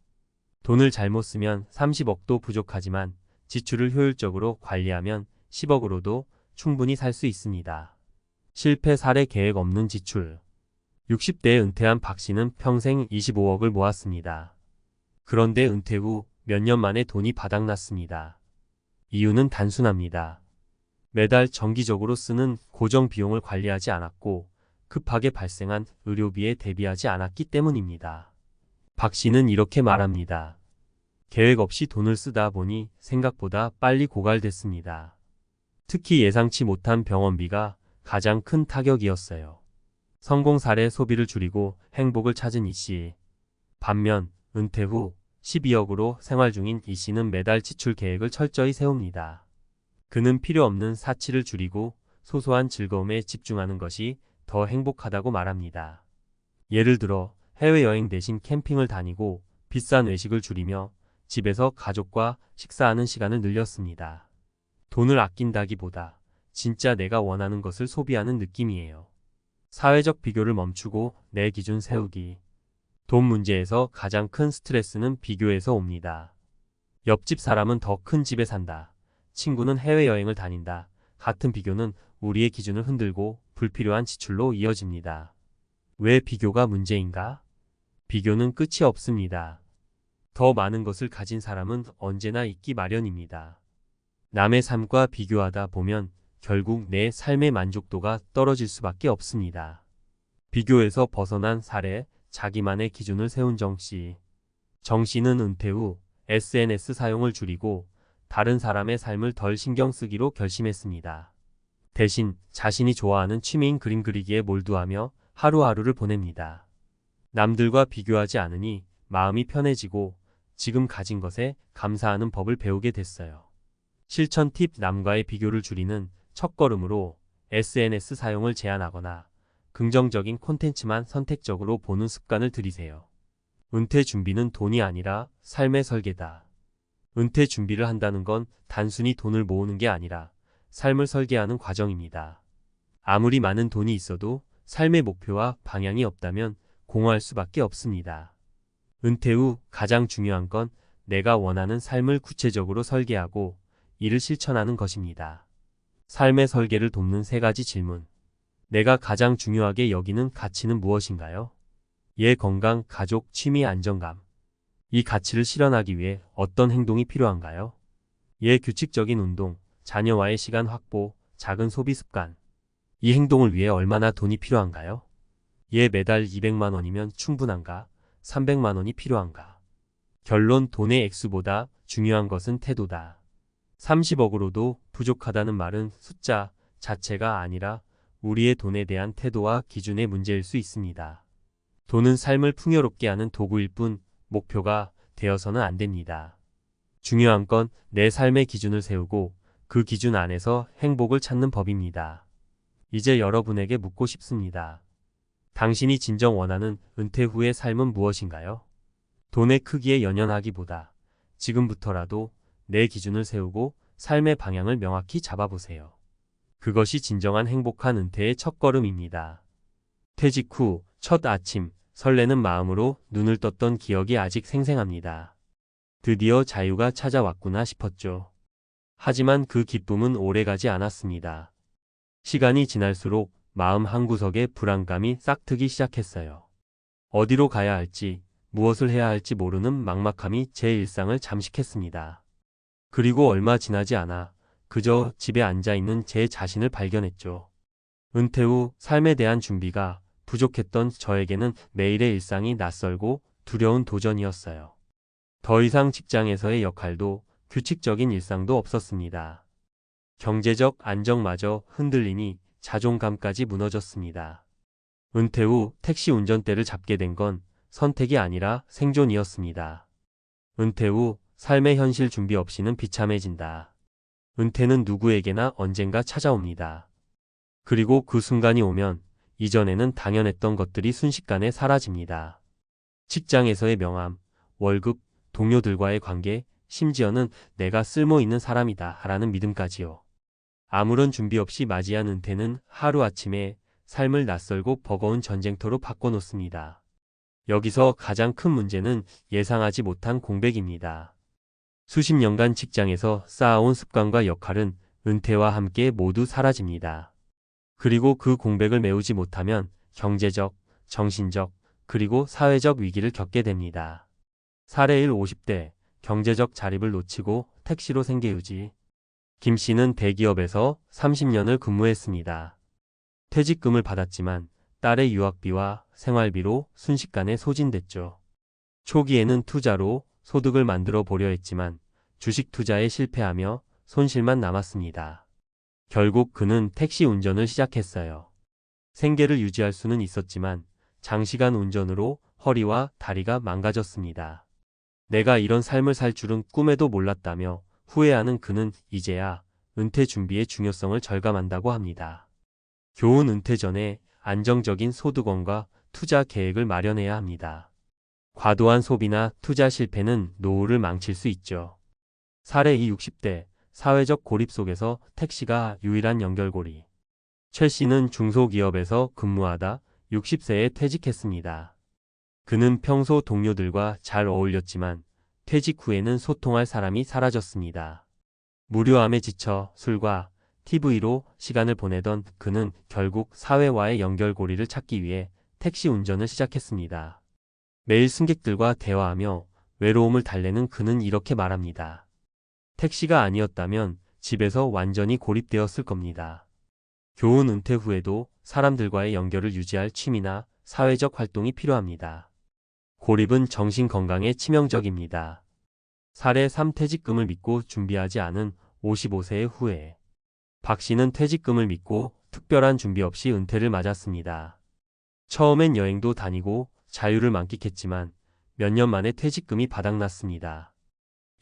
돈을 잘못 쓰면 30억도 부족하지만 지출을 효율적으로 관리하면 10억으로도 충분히 살 수 있습니다. 실패 사례. 계획 없는 지출. 60대에 은퇴한 박 씨는 평생 25억을 모았습니다. 그런데 은퇴 후 몇 년 만에 돈이 바닥났습니다. 이유는 단순합니다. 매달 정기적으로 쓰는 고정 비용을 관리하지 않았고 급하게 발생한 의료비에 대비하지 않았기 때문입니다. 박 씨는 이렇게 말합니다. 계획 없이 돈을 쓰다 보니 생각보다 빨리 고갈됐습니다. 특히 예상치 못한 병원비가 가장 큰 타격이었어요. 성공 사례. 소비를 줄이고 행복을 찾은 이 씨. 반면 은퇴 후 12억으로 생활 중인 이 씨는 매달 지출 계획을 철저히 세웁니다. 그는 필요 없는 사치를 줄이고 소소한 즐거움에 집중하는 것이 더 행복하다고 말합니다. 예를 들어 해외여행 대신 캠핑을 다니고 비싼 외식을 줄이며 집에서 가족과 식사하는 시간을 늘렸습니다. 돈을 아낀다기보다 진짜 내가 원하는 것을 소비하는 느낌이에요. 사회적 비교를 멈추고 내 기준 세우기. 돈 문제에서 가장 큰 스트레스는 비교에서 옵니다. 옆집 사람은 더 큰 집에 산다. 친구는 해외여행을 다닌다. 같은 비교는 우리의 기준을 흔들고 불필요한 지출로 이어집니다. 왜 비교가 문제인가? 비교는 끝이 없습니다. 더 많은 것을 가진 사람은 언제나 있기 마련입니다. 남의 삶과 비교하다 보면 결국 내 삶의 만족도가 떨어질 수밖에 없습니다. 비교에서 벗어난 사례. 자기만의 기준을 세운 정 씨. 정 씨는 은퇴 후 SNS 사용을 줄이고 다른 사람의 삶을 덜 신경 쓰기로 결심했습니다. 대신 자신이 좋아하는 취미인 그림 그리기에 몰두하며 하루하루를 보냅니다. 남들과 비교하지 않으니 마음이 편해지고 지금 가진 것에 감사하는 법을 배우게 됐어요. 실천 팁. 남과의 비교를 줄이는 첫걸음으로 SNS 사용을 제한하거나 긍정적인 콘텐츠만 선택적으로 보는 습관을 들이세요. 은퇴 준비는 돈이 아니라 삶의 설계다. 은퇴 준비를 한다는 건 단순히 돈을 모으는 게 아니라 삶을 설계하는 과정입니다. 아무리 많은 돈이 있어도 삶의 목표와 방향이 없다면 공허할 수밖에 없습니다. 은퇴 후 가장 중요한 건 내가 원하는 삶을 구체적으로 설계하고 이를 실천하는 것입니다. 삶의 설계를 돕는 3가지 질문. 내가 가장 중요하게 여기는 가치는 무엇인가요? 예. 건강, 가족, 취미, 안정감. 이 가치를 실현하기 위해 어떤 행동이 필요한가요? 예. 규칙적인 운동, 자녀와의 시간 확보, 작은 소비 습관. 이 행동을 위해 얼마나 돈이 필요한가요? 예. 매달 200만 원이면 충분한가? 300만 원이 필요한가? 결론 돈의 액수보다 중요한 것은 태도다. 30억으로도 부족하다는 말은 숫자 자체가 아니라 우리의 돈에 대한 태도와 기준의 문제일 수 있습니다. 돈은 삶을 풍요롭게 하는 도구일 뿐 목표가 되어서는 안 됩니다. 중요한 건 내 삶의 기준을 세우고 그 기준 안에서 행복을 찾는 법입니다. 이제 여러분에게 묻고 싶습니다. 당신이 진정 원하는 은퇴 후의 삶은 무엇인가요? 돈의 크기에 연연하기보다 지금부터라도 내 기준을 세우고 삶의 방향을 명확히 잡아보세요. 그것이 진정한 행복한 은퇴의 첫걸음입니다. 퇴직 후 첫 아침, 설레는 마음으로 눈을 떴던 기억이 아직 생생합니다. 드디어 자유가 찾아왔구나 싶었죠. 하지만 그 기쁨은 오래가지 않았습니다. 시간이 지날수록 마음 한구석에 불안감이 싹트기 시작했어요. 어디로 가야 할지, 무엇을 해야 할지 모르는 막막함이 제 일상을 잠식했습니다. 그리고 얼마 지나지 않아 그저 집에 앉아있는 제 자신을 발견했죠. 은퇴 후 삶에 대한 준비가 부족했던 저에게는 매일의 일상이 낯설고 두려운 도전이었어요. 더 이상 직장에서의 역할도 규칙적인 일상도 없었습니다. 경제적 안정마저 흔들리니 자존감까지 무너졌습니다. 은퇴 후 택시 운전대를 잡게 된 건 선택이 아니라 생존이었습니다. 은퇴 후 삶의 현실 준비 없이는 비참해진다. 은퇴는 누구에게나 언젠가 찾아옵니다. 그리고 그 순간이 오면 이전에는 당연했던 것들이 순식간에 사라집니다. 직장에서의 명함, 월급, 동료들과의 관계, 심지어는 내가 쓸모있는 사람이다 라는 믿음까지요. 아무런 준비 없이 맞이한 은퇴는 하루아침에 삶을 낯설고 버거운 전쟁터로 바꿔놓습니다. 여기서 가장 큰 문제는 예상하지 못한 공백입니다. 수십 년간 직장에서 쌓아온 습관과 역할은 은퇴와 함께 모두 사라집니다. 그리고 그 공백을 메우지 못하면 경제적, 정신적, 그리고 사회적 위기를 겪게 됩니다. 사례 1 50대 경제적 자립을 놓치고 택시로 생계유지. 김 씨는 대기업에서 30년을 근무했습니다. 퇴직금을 받았지만 딸의 유학비와 생활비로 순식간에 소진됐죠. 초기에는 투자로 소득을 만들어 보려 했지만 주식 투자에 실패하며 손실만 남았습니다. 결국 그는 택시 운전을 시작했어요. 생계를 유지할 수는 있었지만 장시간 운전으로 허리와 다리가 망가졌습니다. 내가 이런 삶을 살 줄은 꿈에도 몰랐다며 후회하는 그는 이제야 은퇴 준비의 중요성을 절감한다고 합니다. 교훈 은퇴 전에 안정적인 소득원과 투자 계획을 마련해야 합니다. 과도한 소비나 투자 실패는 노후를 망칠 수 있죠. 사례 2 60대 사회적 고립 속에서 택시가 유일한 연결고리. 최 씨는 중소기업에서 근무하다 60세에 퇴직했습니다. 그는 평소 동료들과 잘 어울렸지만 퇴직 후에는 소통할 사람이 사라졌습니다. 무료함에 지쳐 술과 TV로 시간을 보내던 그는 결국 사회와의 연결고리를 찾기 위해 택시 운전을 시작했습니다. 매일 승객들과 대화하며 외로움을 달래는 그는 이렇게 말합니다. 택시가 아니었다면 집에서 완전히 고립되었을 겁니다. 교훈 은퇴 후에도 사람들과의 연결을 유지할 취미나 사회적 활동이 필요합니다. 고립은 정신 건강에 치명적입니다. 사례 3 퇴직금을 믿고 준비하지 않은 55세의 후회. 박 씨는 퇴직금을 믿고 특별한 준비 없이 은퇴를 맞았습니다. 처음엔 여행도 다니고 자유를 만끽했지만 몇 년 만에 퇴직금이 바닥났습니다.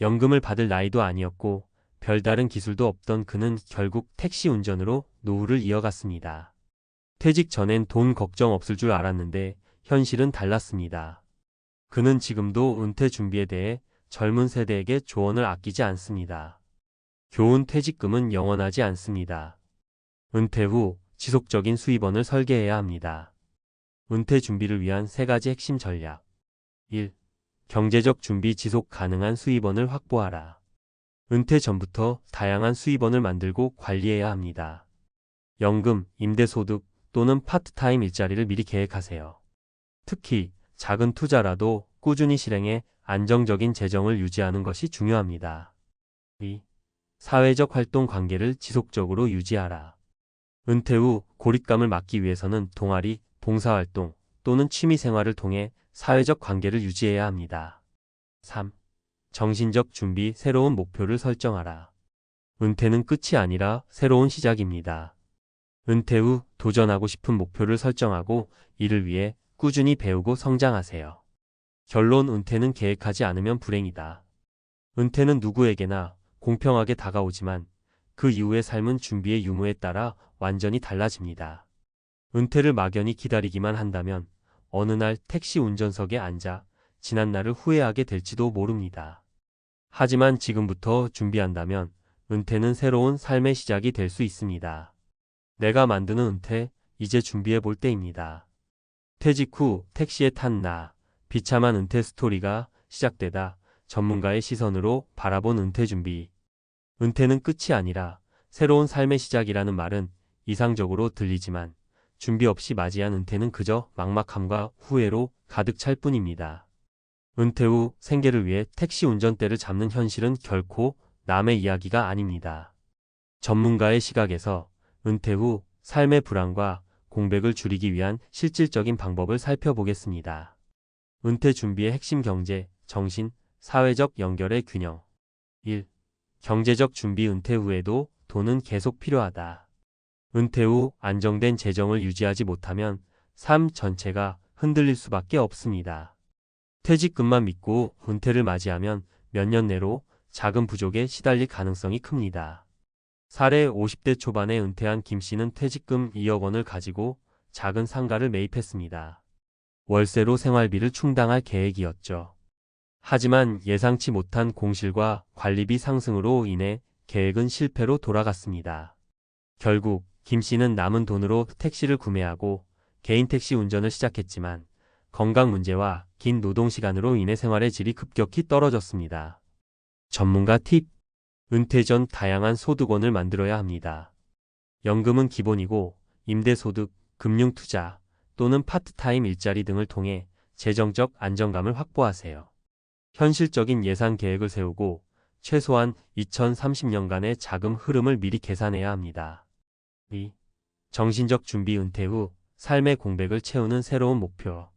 연금을 받을 나이도 아니었고 별다른 기술도 없던 그는 결국 택시 운전으로 노후를 이어갔습니다. 퇴직 전엔 돈 걱정 없을 줄 알았는데 현실은 달랐습니다. 그는 지금도 은퇴 준비에 대해 젊은 세대에게 조언을 아끼지 않습니다. 교훈 퇴직금은 영원하지 않습니다. 은퇴 후 지속적인 수입원을 설계해야 합니다. 은퇴 준비를 위한 3가지 핵심 전략. 1. 경제적 준비 지속 가능한 수입원을 확보하라. 은퇴 전부터 다양한 수입원을 만들고 관리해야 합니다. 연금, 임대소득 또는 파트타임 일자리를 미리 계획하세요. 특히 작은 투자라도 꾸준히 실행해 안정적인 재정을 유지하는 것이 중요합니다. 2. 사회적 활동 관계를 지속적으로 유지하라. 은퇴 후 고립감을 막기 위해서는 동아리, 봉사활동 또는 취미생활을 통해 사회적 관계를 유지해야 합니다. 3. 정신적 준비, 새로운 목표를 설정하라. 은퇴는 끝이 아니라 새로운 시작입니다. 은퇴 후 도전하고 싶은 목표를 설정하고 이를 위해 꾸준히 배우고 성장하세요. 결론, 은퇴는 계획하지 않으면 불행이다. 은퇴는 누구에게나 공평하게 다가오지만 그 이후의 삶은 준비의 유무에 따라 완전히 달라집니다. 은퇴를 막연히 기다리기만 한다면 어느 날 택시 운전석에 앉아 지난 날을 후회하게 될지도 모릅니다. 하지만 지금부터 준비한다면 은퇴는 새로운 삶의 시작이 될 수 있습니다. 내가 만드는 은퇴, 이제 준비해 볼 때입니다. 퇴직 후 택시에 탄 나, 비참한 은퇴 스토리가 시작되다 전문가의 시선으로 바라본 은퇴 준비. 은퇴는 끝이 아니라 새로운 삶의 시작이라는 말은 이상적으로 들리지만 준비 없이 맞이한 은퇴는 그저 막막함과 후회로 가득 찰 뿐입니다. 은퇴 후 생계를 위해 택시 운전대를 잡는 현실은 결코 남의 이야기가 아닙니다. 전문가의 시각에서 은퇴 후 삶의 불안과 공백을 줄이기 위한 실질적인 방법을 살펴보겠습니다. 은퇴 준비의 핵심 경제, 정신, 사회적 연결의 균형. 1. 경제적 준비. 은퇴 후에도 돈은 계속 필요하다. 은퇴 후 안정된 재정을 유지하지 못하면 삶 전체가 흔들릴 수밖에 없습니다. 퇴직금만 믿고 은퇴를 맞이하면 몇 년 내로 자금 부족에 시달릴 가능성이 큽니다. 사례 50대 초반에 은퇴한 김 씨는 퇴직금 2억 원을 가지고 작은 상가를 매입했습니다. 월세로 생활비를 충당할 계획이었죠. 하지만 예상치 못한 공실과 관리비 상승으로 인해 계획은 실패로 돌아갔습니다. 결국 김 씨는 남은 돈으로 택시를 구매하고 개인 택시 운전을 시작했지만 건강 문제와 긴 노동 시간으로 인해 생활의 질이 급격히 떨어졌습니다. 전문가 팁. 은퇴 전 다양한 소득원을 만들어야 합니다. 연금은 기본이고 임대소득, 금융투자 또는 파트타임 일자리 등을 통해 재정적 안정감을 확보하세요. 현실적인 예산 계획을 세우고 최소한 2030년간의 자금 흐름을 미리 계산해야 합니다. 2. 정신적 준비. 은퇴 후 삶의 공백을 채우는 새로운 목표.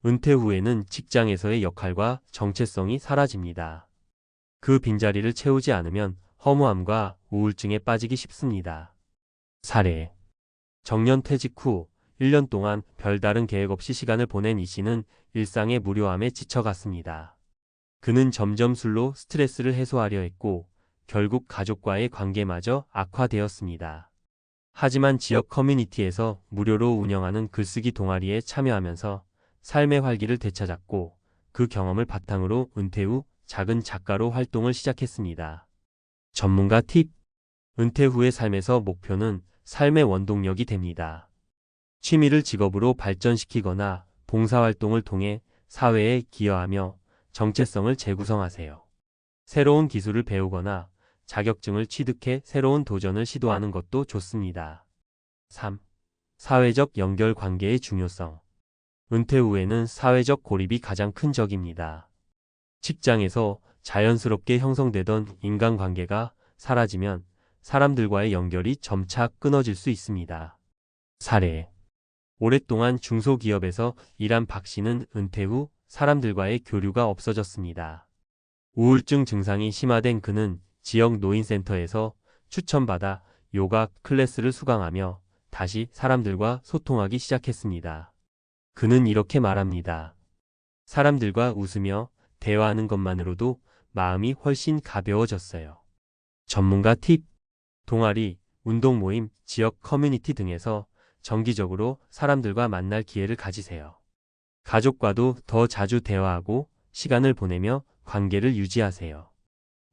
은퇴 후에는 직장에서의 역할과 정체성이 사라집니다. 그 빈자리를 채우지 않으면 허무함과 우울증에 빠지기 쉽습니다. 사례. 정년 퇴직 후 1년 동안 별다른 계획 없이 시간을 보낸 이 씨는 일상의 무료함에 지쳐갔습니다. 그는 점점 술로 스트레스를 해소하려 했고 결국 가족과의 관계마저 악화되었습니다. 하지만 지역 커뮤니티에서 무료로 운영하는 글쓰기 동아리에 참여하면서 삶의 활기를 되찾았고 그 경험을 바탕으로 은퇴 후 작은 작가로 활동을 시작했습니다. 전문가 팁. 은퇴 후의 삶에서 목표는 삶의 원동력이 됩니다. 취미를 직업으로 발전시키거나 봉사활동을 통해 사회에 기여하며 정체성을 재구성하세요. 새로운 기술을 배우거나 자격증을 취득해 새로운 도전을 시도하는 것도 좋습니다. 3. 사회적 연결 관계의 중요성. 은퇴 후에는 사회적 고립이 가장 큰 적입니다. 직장에서 자연스럽게 형성되던 인간관계가 사라지면 사람들과의 연결이 점차 끊어질 수 있습니다. 사례. 오랫동안 중소기업에서 일한 박 씨는 은퇴 후 사람들과의 교류가 없어졌습니다. 우울증 증상이 심화된 그는 지역 노인센터에서 추천받아 요가 클래스를 수강하며 다시 사람들과 소통하기 시작했습니다. 그는 이렇게 말합니다. 사람들과 웃으며 대화하는 것만으로도 마음이 훨씬 가벼워졌어요. 전문가 팁. 동아리, 운동 모임, 지역 커뮤니티 등에서 정기적으로 사람들과 만날 기회를 가지세요. 가족과도 더 자주 대화하고 시간을 보내며 관계를 유지하세요.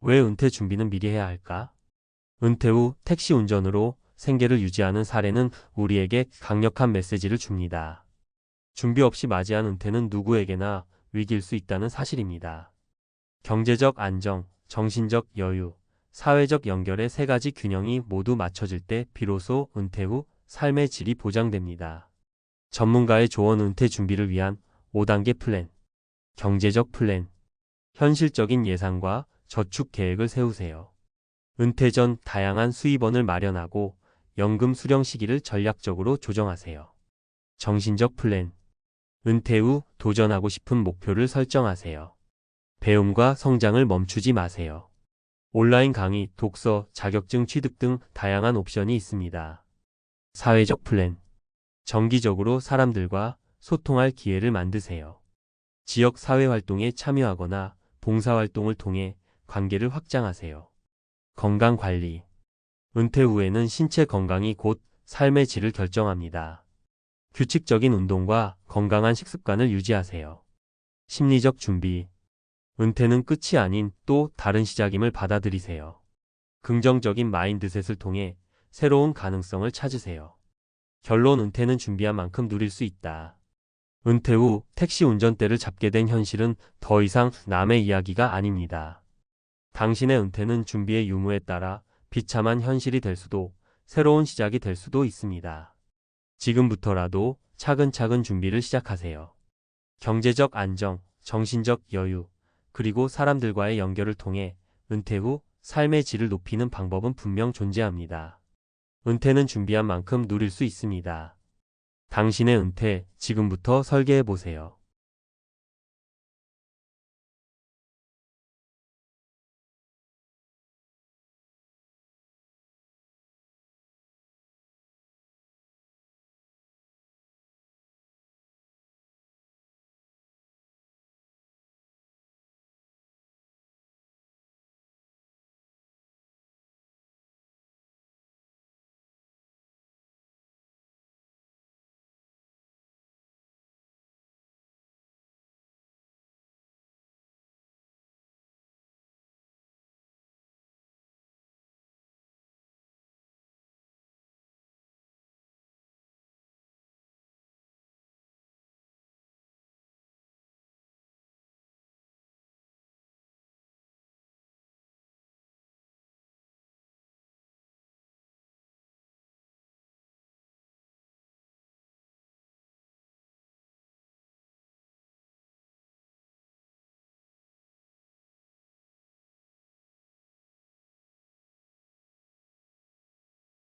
왜 은퇴 준비는 미리 해야 할까? 은퇴 후 택시 운전으로 생계를 유지하는 사례는 우리에게 강력한 메시지를 줍니다. 준비 없이 맞이한 은퇴는 누구에게나 위기일 수 있다는 사실입니다. 경제적 안정, 정신적 여유, 사회적 연결의 세 가지 균형이 모두 맞춰질 때 비로소 은퇴 후 삶의 질이 보장됩니다. 전문가의 조언. 은퇴 준비를 위한 5단계 플랜. 경제적 플랜. 현실적인 예산과 저축 계획을 세우세요. 은퇴 전 다양한 수입원을 마련하고 연금 수령 시기를 전략적으로 조정하세요. 정신적 플랜. 은퇴 후 도전하고 싶은 목표를 설정하세요. 배움과 성장을 멈추지 마세요. 온라인 강의, 독서, 자격증 취득 등 다양한 옵션이 있습니다. 사회적 플랜. 정기적으로 사람들과 소통할 기회를 만드세요. 지역 사회 활동에 참여하거나 봉사활동을 통해 관계를 확장하세요. 건강 관리. 은퇴 후에는 신체 건강이 곧 삶의 질을 결정합니다. 규칙적인 운동과 건강한 식습관을 유지하세요. 심리적 준비. 은퇴는 끝이 아닌 또 다른 시작임을 받아들이세요. 긍정적인 마인드셋을 통해 새로운 가능성을 찾으세요. 결론, 은퇴는 준비한 만큼 누릴 수 있다. 은퇴 후 택시 운전대를 잡게 된 현실은 더 이상 남의 이야기가 아닙니다. 당신의 은퇴는 준비의 유무에 따라 비참한 현실이 될 수도 새로운 시작이 될 수도 있습니다. 지금부터라도 차근차근 준비를 시작하세요. 경제적 안정, 정신적 여유, 그리고 사람들과의 연결을 통해 은퇴 후 삶의 질을 높이는 방법은 분명 존재합니다. 은퇴는 준비한 만큼 누릴 수 있습니다. 당신의 은퇴, 지금부터 설계해 보세요.